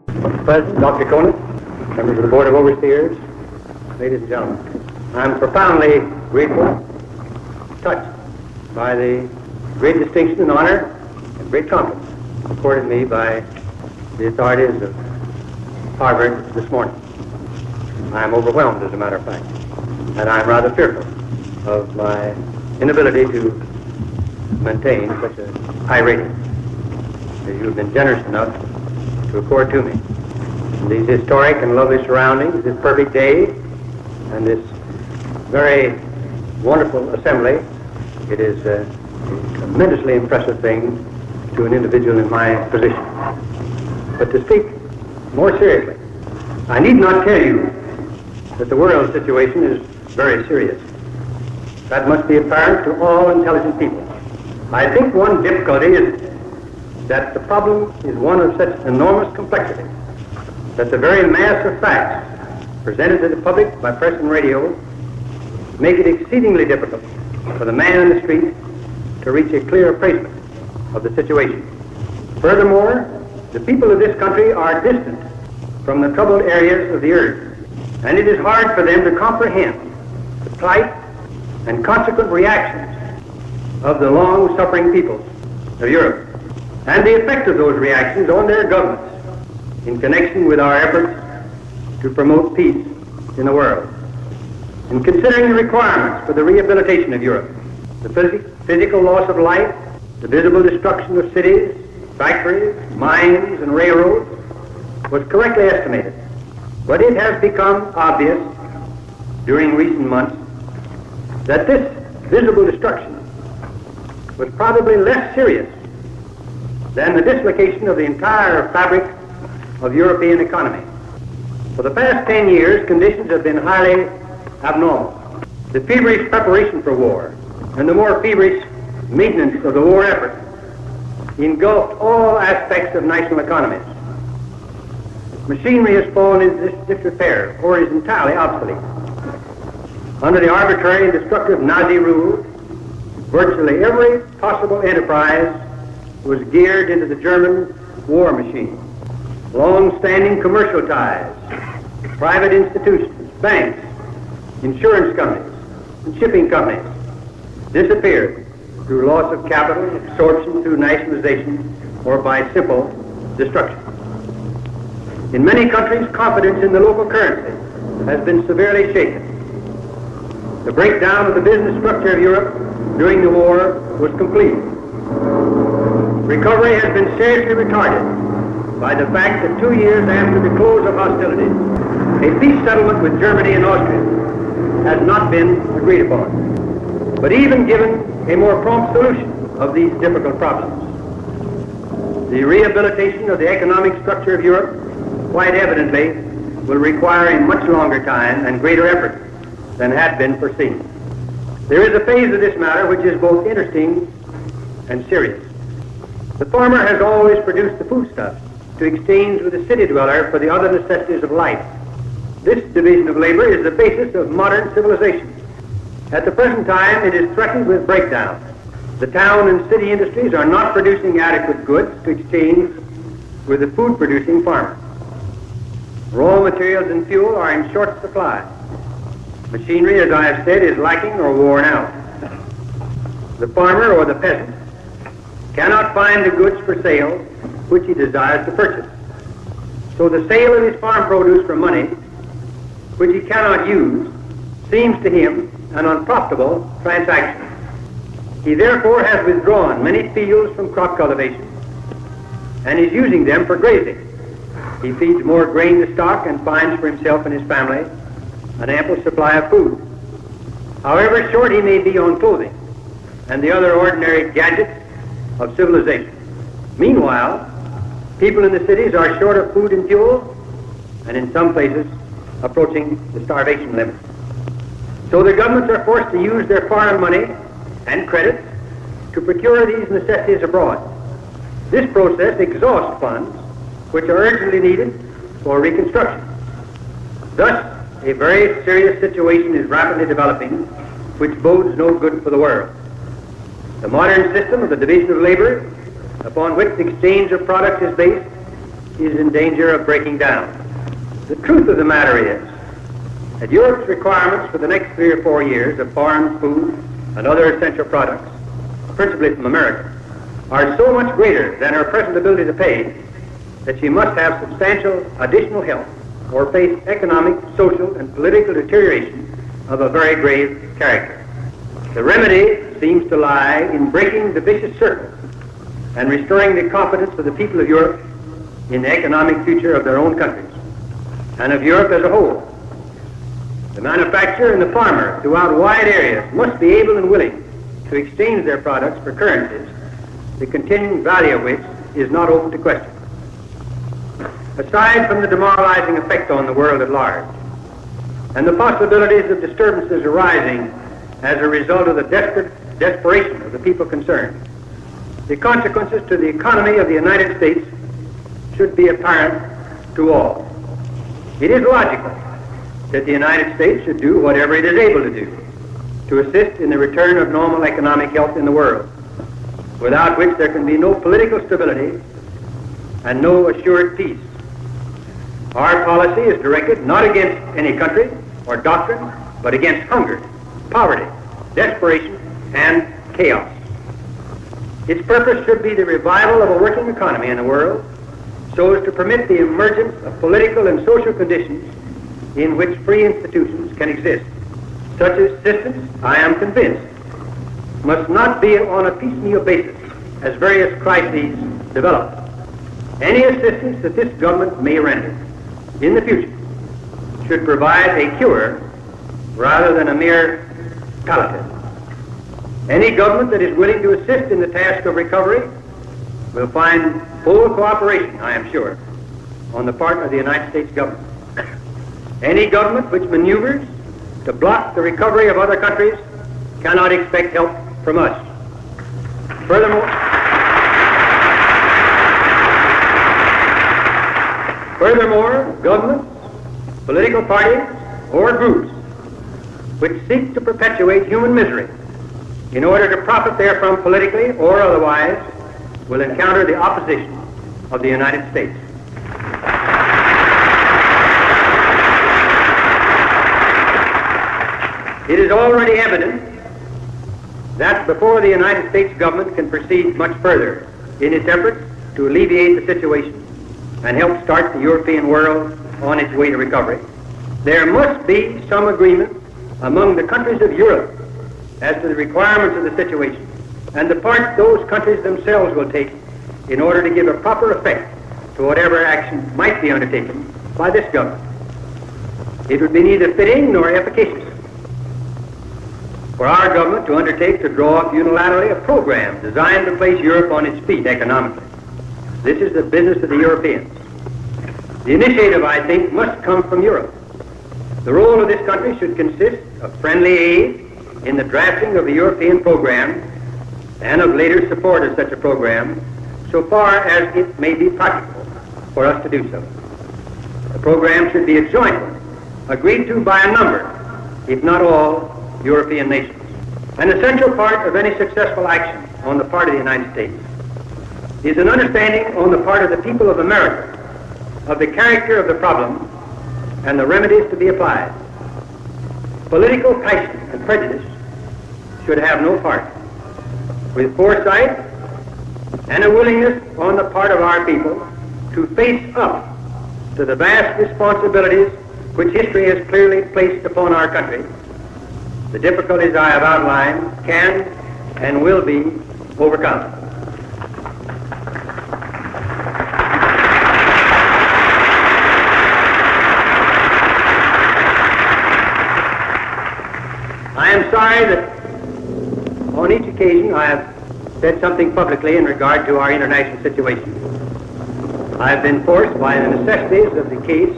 Mr. President, Dr. Conant, members of the Board of Overseers, ladies and gentlemen, I'm profoundly grateful, touched by the great distinction and honor and great confidence accorded me by the authorities of Harvard this morning. I'm overwhelmed, as a matter of fact, and I'm rather fearful of my inability to maintain such a high rating as you have been generous enough to accord to me. In these historic and lovely surroundings, this perfect day, and this very wonderful assembly, it is a tremendously impressive thing to an individual in my position. But to speak more seriously, I need not tell you that the world situation is very serious. That must be apparent to all intelligent people. I think one difficulty is that the problem is one of such enormous complexity that the very mass of facts presented to the public by press and radio make it exceedingly difficult for the man in the street to reach a clear appraisement of the situation. Furthermore, the people of this country are distant from the troubled areas of the earth, and it is hard for them to comprehend the plight and consequent reactions of the long-suffering peoples of Europe, and the effect of those reactions on their governments in connection with our efforts to promote peace in the world. In considering the requirements for the rehabilitation of Europe, the physical loss of life, the visible destruction of cities, factories, mines, and railroads was correctly estimated. But it has become obvious during recent months that this visible destruction was probably less serious than the dislocation of the entire fabric of European economy. For the past 10 years, conditions have been highly abnormal. The feverish preparation for war and the more feverish maintenance of the war effort engulfed all aspects of national economies. Machinery has fallen into disrepair or is entirely obsolete. Under the arbitrary and destructive Nazi rule, virtually every possible enterprise was geared into the German war machine. Long-standing commercial ties, private institutions, banks, insurance companies, and shipping companies disappeared through loss of capital, absorption through nationalization, or by simple destruction. In many countries, confidence in the local currency has been severely shaken. The breakdown of the business structure of Europe during the war was complete. Recovery has been seriously retarded by the fact that 2 years after the close of hostilities, a peace settlement with Germany and Austria has not been agreed upon. But even given a more prompt solution of these difficult problems, the rehabilitation of the economic structure of Europe quite evidently will require a much longer time and greater effort than had been foreseen. There is a phase of this matter which is both interesting and serious. The farmer has always produced the foodstuffs to exchange with the city dweller for the other necessities of life. This division of labor is the basis of modern civilization. At the present time, it is threatened with breakdown. The town and city industries are not producing adequate goods to exchange with the food-producing farmer. Raw materials and fuel are in short supply. Machinery, as I have said, is lacking or worn out. The farmer or the peasant cannot find the goods for sale which he desires to purchase. So the sale of his farm produce for money, which he cannot use, seems to him an unprofitable transaction. He therefore has withdrawn many fields from crop cultivation and is using them for grazing. He feeds more grain to stock and finds for himself and his family an ample supply of food. However short he may be on clothing and the other ordinary gadgets of civilization. Meanwhile, people in the cities are short of food and fuel, and in some places approaching the starvation limit. So the governments are forced to use their foreign money and credit to procure these necessities abroad. This process exhausts funds which are urgently needed for reconstruction. Thus, a very serious situation is rapidly developing which bodes no good for the world. The modern system of the division of labor, upon which the exchange of products is based, is in danger of breaking down. The truth of the matter is that Europe's requirements for the next 3 or 4 years of foreign food and other essential products, principally from America, are so much greater than her present ability to pay that she must have substantial additional help or face economic, social, and political deterioration of a very grave character. The remedy seems to lie in breaking the vicious circle and restoring the confidence of the people of Europe in the economic future of their own countries and of Europe as a whole. The manufacturer and the farmer throughout wide areas must be able and willing to exchange their products for currencies, the continuing value of which is not open to question. Aside from the demoralizing effect on the world at large, and the possibilities of disturbances arising as a result of the desperation of the people concerned, the consequences to the economy of the United States should be apparent to all. It is logical that the United States should do whatever it is able to do to assist in the return of normal economic health in the world, without which there can be no political stability and no assured peace. Our policy is directed not against any country or doctrine, but against hunger, poverty, desperation, and chaos. Its purpose should be the revival of a working economy in the world so as to permit the emergence of political and social conditions in which free institutions can exist. Such assistance, I am convinced, must not be on a piecemeal basis as various crises develop. Any assistance that this government may render in the future should provide a cure rather than a mere palliative. Any government that is willing to assist in the task of recovery will find full cooperation, I am sure, on the part of the United States government. Any government which maneuvers to block the recovery of other countries cannot expect help from us. Furthermore, governments, political parties, or groups which seek to perpetuate human misery in order to profit therefrom politically or otherwise will encounter the opposition of the United States. It is already evident that before the United States government can proceed much further in its efforts to alleviate the situation and help start the European world on its way to recovery, there must be some agreement among the countries of Europe as to the requirements of the situation and the part those countries themselves will take in order to give a proper effect to whatever action might be undertaken by this government. It would be neither fitting nor efficacious for our government to undertake to draw up unilaterally a program designed to place Europe on its feet economically. This is the business of the Europeans. The initiative, I think, must come from Europe. The role of this country should consist of friendly aid in the drafting of the European program and of later support of such a program so far as it may be practicable for us to do so. The program should be a joint one, agreed to by a number, if not all, European nations. An essential part of any successful action on the part of the United States is an understanding on the part of the people of America of the character of the problem and the remedies to be applied. Political passion and prejudice should have no part. With foresight and a willingness on the part of our people to face up to the vast responsibilities which history has clearly placed upon our country, the difficulties I have outlined can and will be overcome. I am sorry that on each occasion I have said something publicly in regard to our international situation. I have been forced by the necessities of the case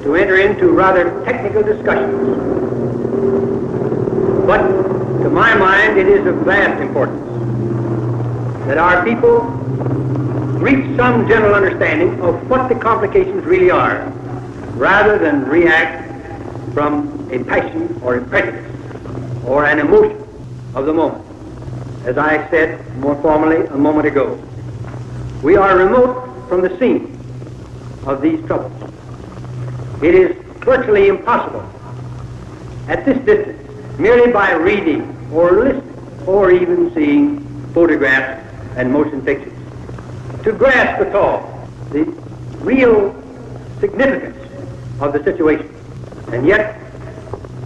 to enter into rather technical discussions. But to my mind, it is of vast importance that our people reach some general understanding of what the complications really are, rather than react from a passion or a prejudice or an emotion of the moment. As I said more formally a moment ago, we are remote from the scene of these troubles. It is virtually impossible at this distance, merely by reading or listening or even seeing photographs and motion pictures, to grasp at all the real significance of the situation. And yet,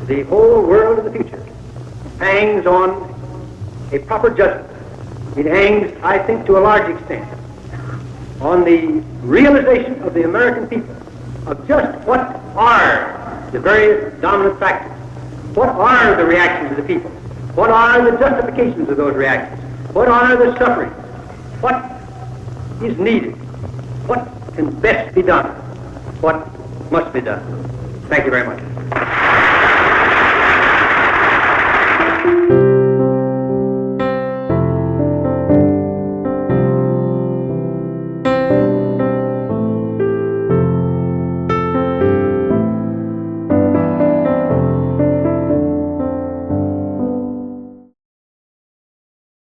the whole world of the future hangs on a proper judgment. It hangs, I think, to a large extent, on the realization of the American people of just what are the various dominant factors, what are the reactions of the people, what are the justifications of those reactions, what are the sufferings, what is needed, what can best be done, what must be done. Thank you very much.